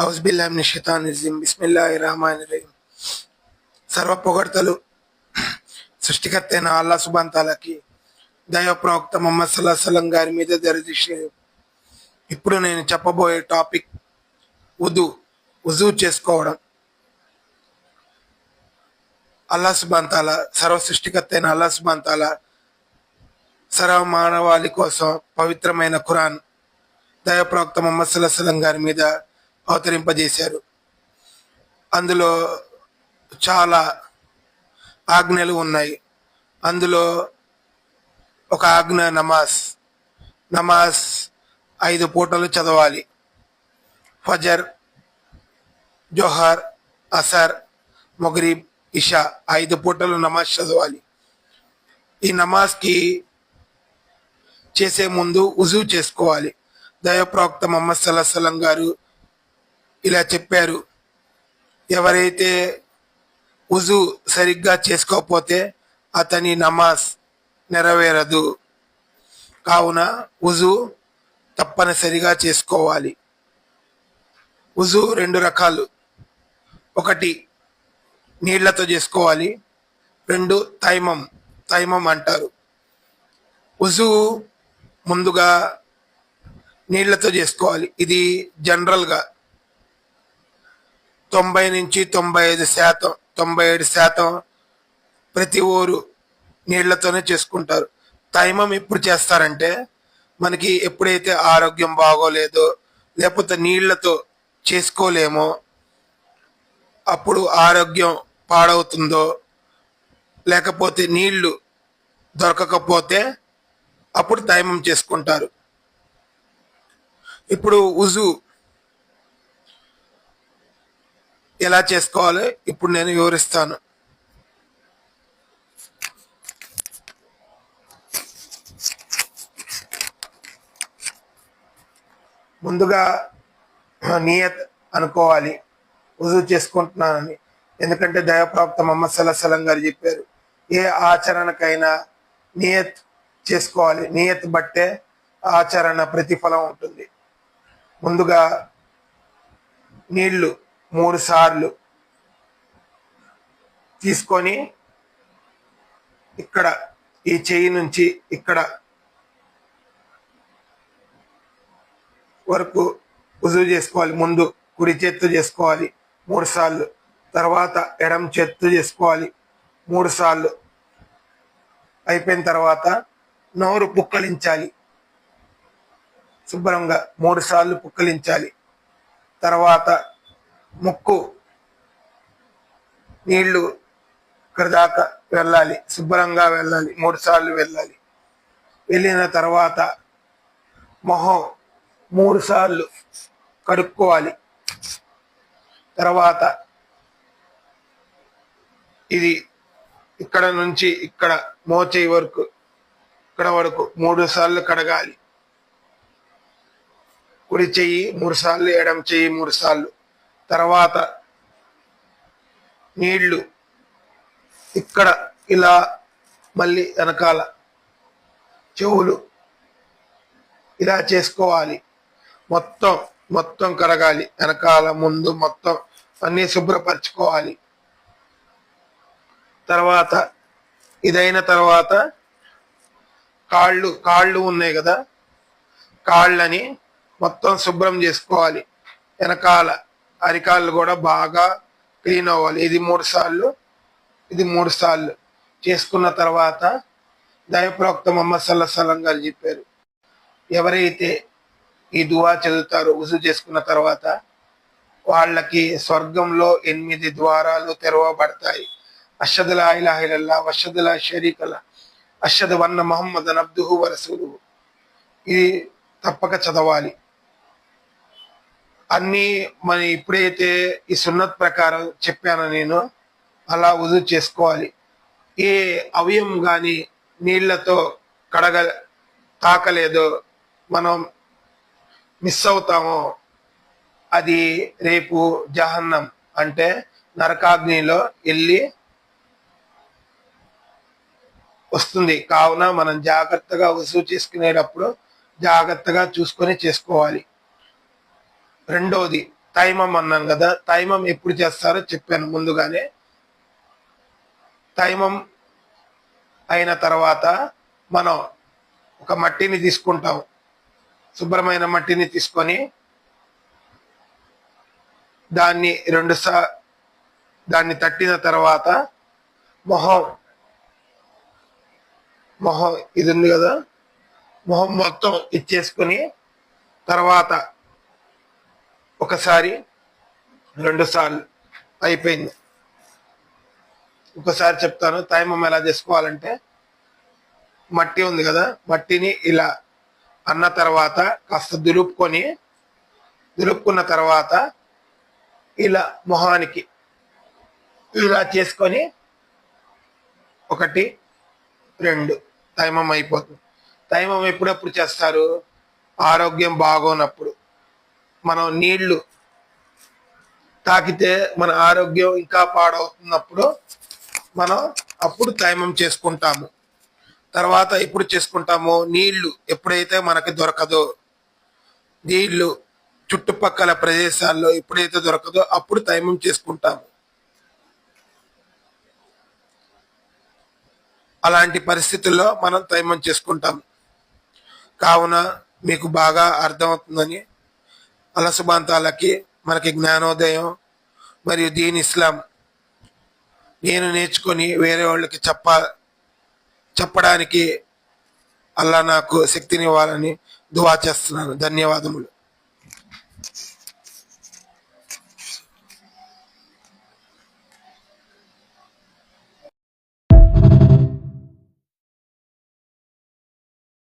ఔజుబిల్లాహిమినశ్శైతానిర్రజీం బిస్మిల్లాహిర్రహమానిర్రహీం. సర్వ పొగడ్తలు సృష్టికర్త అయిన అల్లా సుబ్హానహు తాలాకి, దైవ ప్రవక్త ముహమ్మద్ సల్లల్లాహు అలైహి వసల్లం గారి మీద దరూద్. ఇప్పుడు నేను చెప్పబోయే టాపిక్ ఉజూ చేసుకోవడం. అల్లా సుబ్హానహు తాలా, సర్వ సృష్టికర్త అయిన అల్లా సుబ్హానహు తాలా సర్వ మానవాళి కోసం పవిత్రమైన ఖురాన్ దైవ ప్రవక్త ముహమ్మద్ సల్లల్లాహు అలైహి వసల్లం గారి మీద అవతరింపజేశారు. అందులో చాలా ఆజ్ఞలు ఉన్నాయి. అందులో ఒక ఆజ్ఞ నమాజ్ 5 పూటలు చదవాలి. ఫజర్, జోహర్, అసర్, మగ్రిబ్, ఇషా 5 పూటలు నమాజ్ చదవాలి. ఈ నమాజ్కి చేసే ముందు ఉజూ చేసుకోవాలి. దైవ ప్రవక్త ముహమ్మద్ సల్లల్లాహు అలైహి వసల్లం గారు ఇలా చెప్పారు, ఎవరైతే ఉజూ సరిగ్గా చేసుకోకపోతే అతని నమాజ్ నెరవేరదు. కావున ఉజూ తప్పనిసరిగా చేసుకోవాలి. ఉజూ 2 రకాలు. ఒకటి నీళ్లతో చేసుకోవాలి, 2 తైమం అంటారు. ఉజూ ముందుగా నీళ్లతో చేసుకోవాలి. ఇది జనరల్గా 90 నుంచి 95%, 97% ప్రతి ఊరు నీళ్లతోనే చేసుకుంటారు. తైమం ఎప్పుడు చేస్తారంటే, మనకి ఎప్పుడైతే ఆరోగ్యం బాగోలేదో, లేకపోతే నీళ్లతో చేసుకోలేమో, అప్పుడు ఆరోగ్యం పాడవుతుందో, లేకపోతే నీళ్లు దొరకకపోతే అప్పుడు తైమం చేసుకుంటారు. ఇప్పుడు ఉజూ ఎలా చేసుకోవాలో ఇప్పుడు నేను వివరిస్తాను. ముందుగా నియత్ అనుకోవాలి, ఉజూ చేసుకుంటున్నానని. ఎందుకంటే దైవ ప్రవక్త ముహమ్మద్ సల్లల్లాహు అలైహి వసల్లం గారు చెప్పారు, ఏ ఆచరణకైనా నియత్ చేసుకోవాలి. నియత్ బట్టే ఆచరణ ప్రతిఫలం ఉంటుంది. ముందుగా నీళ్లు 3 సార్లు తీసుకొని ఇక్కడ ఈ చెయ్యి నుంచి ఇక్కడ వరకు ఉజూ చేసుకోవాలి. ముందు కుడి చేత్తో చేసుకోవాలి 3 సార్లు, తర్వాత ఎడమ చేత్తో చేసుకోవాలి 3 సార్లు. అయిపోయిన తర్వాత నోరు పుక్కలించాలి, శుభ్రంగా 3 సార్లు పుక్కలించాలి. తర్వాత ముక్కు నీళ్లు ఇక్కడ దాకా వెళ్ళాలి, శుభ్రంగా వెళ్ళాలి, 3 సార్లు వెళ్ళాలి. వెళ్ళిన తర్వాత మొహం 3 సార్లు కడుక్కోవాలి. తర్వాత ఇది ఇక్కడ నుంచి ఇక్కడ మోచేయి వరకు, ఇక్కడ వరకు 3 సార్లు కడగాలి. కుడి చెయ్యి 3 సార్లు, ఎడమ చెయ్యి 3 సార్లు. తర్వాత నీళ్లు ఇక్కడ ఇలా, మళ్ళీ వెనకాల చెవులు ఇలా చేసుకోవాలి. మొత్తం కడగాలి, వెనకాల ముందు మొత్తం అన్నీ శుభ్రపరచుకోవాలి. తర్వాత ఇదైన తర్వాత కాళ్ళు ఉన్నాయి కదా, కాళ్ళని మొత్తం శుభ్రం చేసుకోవాలి. వెనకాల అరికాళ్ళు కూడా బాగా క్లీన్ అవ్వాలి. ఇది 3 సార్లు, ఇది 3 సార్లు చేసుకున్న తర్వాత దైవ ప్రవక్త ముహమ్మద్ సల్లల్లాహు అలైహి వసల్లం గారు చెప్పారు, ఎవరైతే ఈ దువా చదువుతారో ఉజూ చేసుకున్న తర్వాత వాళ్ళకి స్వర్గంలో 8 ద్వారాలు తెరవబడతాయి. అష్హదు లా ఇలాహ ఇల్లల్లాహ్ వష్హదు లా షరీక లహ్ అష్హదు అన్న ముహమ్మదన్ అబ్దుహు వ రసూలుహు. ఇది తప్పక చదవాలి. అన్నీ మన ఇప్పుడైతే ఈ సున్నత్ ప్రకారం చెప్పానో నేను, అలా ఉజూ చేసుకోవాలి. ఏ అవయం కానీ నీళ్లతో తాకలేదో మనం మిస్ అవుతామో అది రేపు జహన్నం అంటే నరకాగ్నిలో వెళ్ళి వస్తుంది. కావున మనం జాగ్రత్తగా ఉజూ చేసుకునేటప్పుడు జాగ్రత్తగా చూసుకొని చేసుకోవాలి. రెండోది తైమం అన్నాను కదా, తైమం ఎప్పుడు చేస్తారో చెప్పాను ముందుగానే. తైమం అయిన తర్వాత మనం ఒక మట్టిని తీసుకుంటాం, శుభ్రమైన మట్టిని తీసుకొని దాన్ని దాన్ని తట్టిన తర్వాత మొహం మొహం ఇది ఉంది కదా, మొహం మొత్తం ఇచ్చేసుకొని తర్వాత ఒకసారి 2 సార్లు అయిపోయింది. ఒకసారి చెప్తాను తైమం ఎలా చేసుకోవాలంటే, మట్టి ఉంది కదా, మట్టిని ఇలా అన్న తర్వాత కాస్త దులుపుకున్న తర్వాత ఇలా మొహానికి ఇలా చేసుకొని 1 2 తైమం అయిపోతుంది. తైమం ఎప్పుడెప్పుడు చేస్తారు? ఆరోగ్యం బాగోనప్పుడు, మనం నీళ్లు తాకితే మన ఆరోగ్యం ఇంకా పాడవుతున్నప్పుడు మనం అప్పుడు తైమం చేసుకుంటాము. తర్వాత ఎప్పుడు చేసుకుంటాము? నీళ్లు ఎప్పుడైతే మనకి దొరకదో, నీళ్లు చుట్టుపక్కల ప్రదేశాల్లో ఎప్పుడైతే దొరకదో అప్పుడు తైమం చేసుకుంటాము. అలాంటి పరిస్థితుల్లో మనం తైమం చేసుకుంటాం. కావున మీకు బాగా అర్థమవుతుందని అలసుబాంతాలకి మనకి జ్ఞానోదయం మరియు దీన్ ఇస్లాం నేను నేర్చుకొని వేరే వాళ్ళకి చెప్పడానికి అల్లా నాకు శక్తినివ్వాలని దువా చేస్తున్నాను. ధన్యవాదములు.